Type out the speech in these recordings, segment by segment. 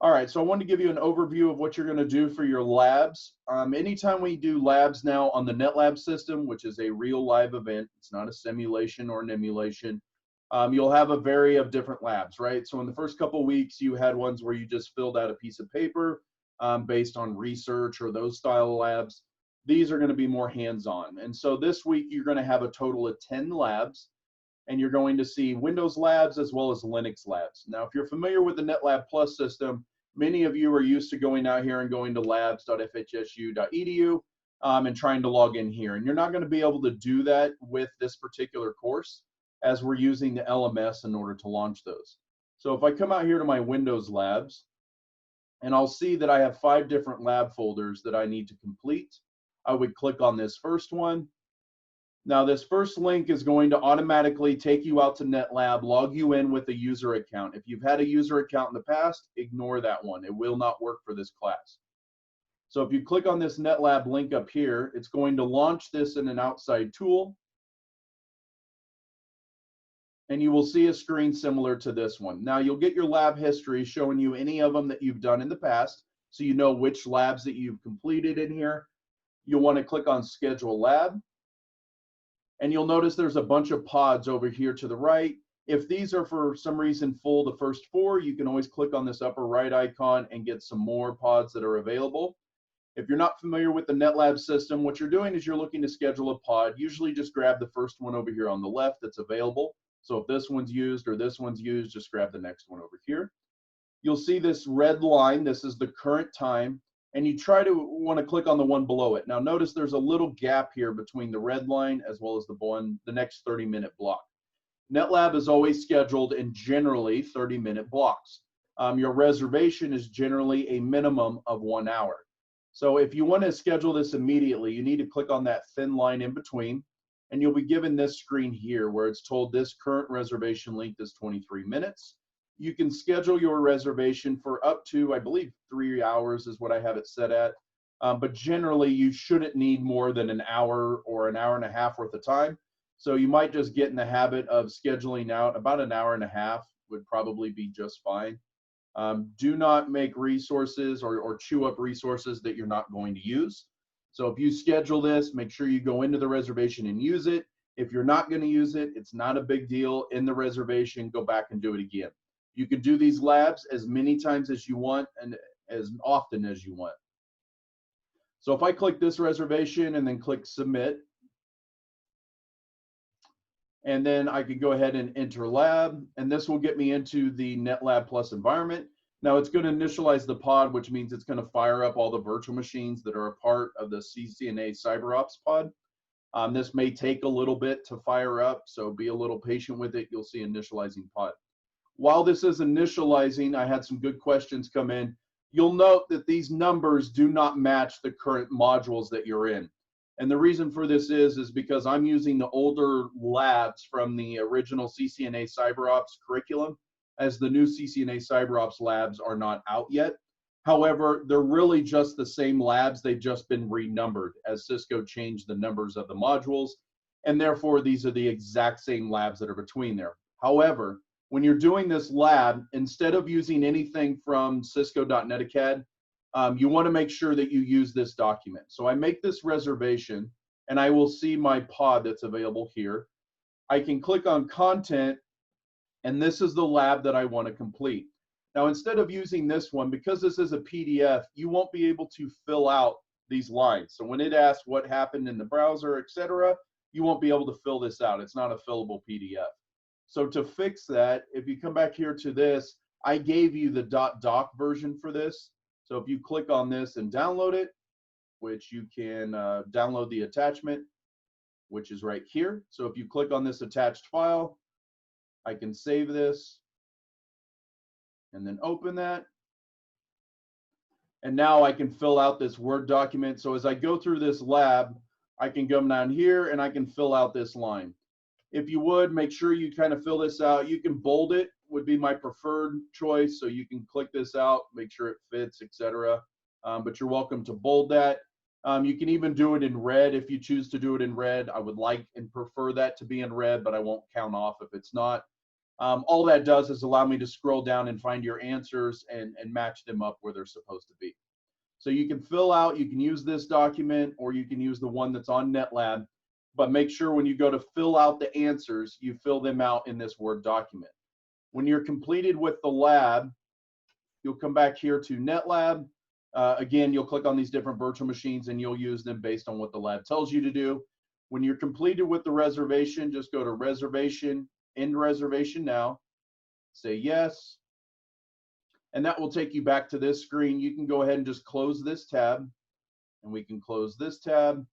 All right, so I wanted to give you an overview of what you're going to do for your labs. Anytime we do labs now on the NETLAB system, which is a real live event, it's not a simulation or an emulation, you'll have a vary of different labs, right? So in the first couple of weeks, you had ones where you just filled out a piece of paper based on research or those style labs. These are going to be more hands-on. And so this week, you're going to have a total of 10 labs, and you're going to see Windows labs as well as Linux labs. Now, if you're familiar with the NetLab Plus system, many of you are used to going out here and going to labs.fhsu.edu and trying to log in here. And you're not going to be able to do that with this particular course, as we're using the LMS in order to launch those. So if I come out here to my Windows labs, and I'll see that I have 5 different lab folders that I need to complete. I would click on this first one. Now, this first link is going to automatically take you out to NetLab, log you in with a user account. If you've had a user account in the past, ignore that one. It will not work for this class. So if you click on this NetLab link up here, it's going to launch this in an outside tool. And you will see a screen similar to this one. Now, you'll get your lab history showing you any of them that you've done in the past, so you know which labs that you've completed in here. You'll want to click on Schedule Lab. And you'll notice there's a bunch of pods over here to the right. If these are for some reason full, the first 4, you can always click on this upper right icon and get some more pods that are available. If you're not familiar with the NetLab system, what you're doing is you're looking to schedule a pod. Usually just grab the first one over here on the left that's available. So if this one's used or this one's used, just grab the next one over here. You'll see this red line. This is the current time. And you try to want to click on the one below it. Now notice there's a little gap here between the red line as well as the next 30-minute block. NetLab is always scheduled in generally 30-minute blocks. Your reservation is generally a minimum of 1 hour. So if you want to schedule this immediately, you need to click on that thin line in between, and you'll be given this screen here where it's told this current reservation length is 23 minutes. You can schedule your reservation for up to, I believe, 3 hours is what I have it set at. But generally, you shouldn't need more than an hour or an hour and a half worth of time. So you might just get in the habit of scheduling out about an hour and a half would probably be just fine. Do not make resources or chew up resources that you're not going to use. So if you schedule this, make sure you go into the reservation and use it. If you're not going to use it, it's not a big deal. In the reservation, go back and do it again. You can do these labs as many times as you want and as often as you want. So if I click this reservation and then click submit, and then I could go ahead and enter lab, and this will get me into the NetLab Plus environment. Now it's going to initialize the pod, which means it's going to fire up all the virtual machines that are a part of the CCNA CyberOps pod. This may take a little bit to fire up, so be a little patient with it. You'll see initializing pod. While this is initializing, I had some good questions come in. You'll note that these numbers do not match the current modules that you're in. And the reason for this is because I'm using the older labs from the original CCNA CyberOps curriculum, as the new CCNA CyberOps labs are not out yet. However, they're really just the same labs. They've just been renumbered as Cisco changed the numbers of the modules. And therefore, these are the exact same labs that are between there. However, when you're doing this lab, instead of using anything from Cisco.NETACAD, you want to make sure that you use this document. So I make this reservation, and I will see my pod that's available here. I can click on content, and this is the lab that I want to complete. Now, instead of using this one, because this is a PDF, you won't be able to fill out these lines. So when it asks what happened in the browser, etc., you won't be able to fill this out. It's not a fillable PDF. So to fix that, if you come back here to this, I gave you the .doc version for this. So if you click on this and download it, which you can download the attachment, which is right here. So if you click on this attached file, I can save this and then open that. And now I can fill out this Word document. So as I go through this lab, I can come down here and I can fill out this line. If you would, make sure you kind of fill this out. You can bold it, would be my preferred choice. So you can click this out, make sure it fits, etc. But you're welcome to bold that. You can even do it in red if you choose to do it in red. I would like and prefer that to be in red, but I won't count off if it's not. All that does is allow me to scroll down and find your answers and match them up where they're supposed to be. So you can fill out, you can use this document, or you can use the one that's on NETLAB, but make sure when you go to fill out the answers, you fill them out in this Word document. When you're completed with the lab, you'll come back here to NETLAB. Again, you'll click on these different virtual machines and you'll use them based on what the lab tells you to do. When you're completed with the reservation, just go to reservation, end reservation now, say yes, and that will take you back to this screen. You can go ahead and just close this tab, and we can close this tab,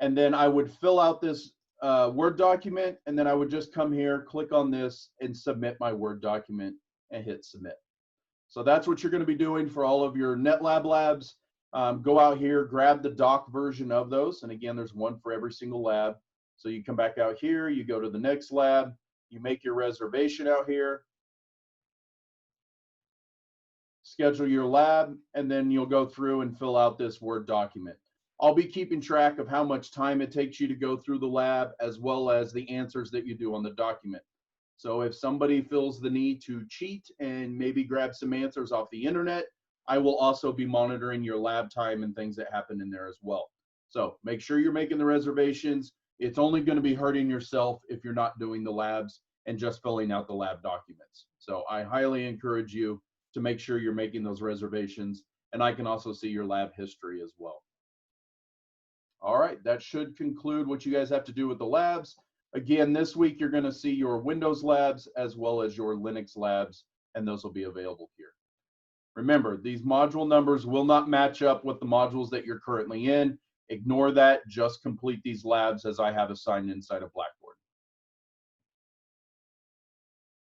and then I would fill out this Word document, and then I would just come here, click on this, and submit my Word document and hit submit. So that's what you're going to be doing for all of your NETLAB labs. Go out here, grab the doc version of those, and again, there's one for every single lab. So you come back out here, you go to the next lab, you make your reservation out here, schedule your lab, and then you'll go through and fill out this Word document. I'll be keeping track of how much time it takes you to go through the lab, as well as the answers that you do on the document. So if somebody feels the need to cheat and maybe grab some answers off the internet, I will also be monitoring your lab time and things that happen in there as well. So make sure you're making the reservations. It's only going to be hurting yourself if you're not doing the labs and just filling out the lab documents. So I highly encourage you to make sure you're making those reservations, and I can also see your lab history as well. All right, that should conclude what you guys have to do with the labs. Again, this week you're going to see your Windows labs as well as your Linux labs, and those will be available here. Remember, these module numbers will not match up with the modules that you're currently in. Ignore that, just complete these labs as I have assigned inside of Blackboard.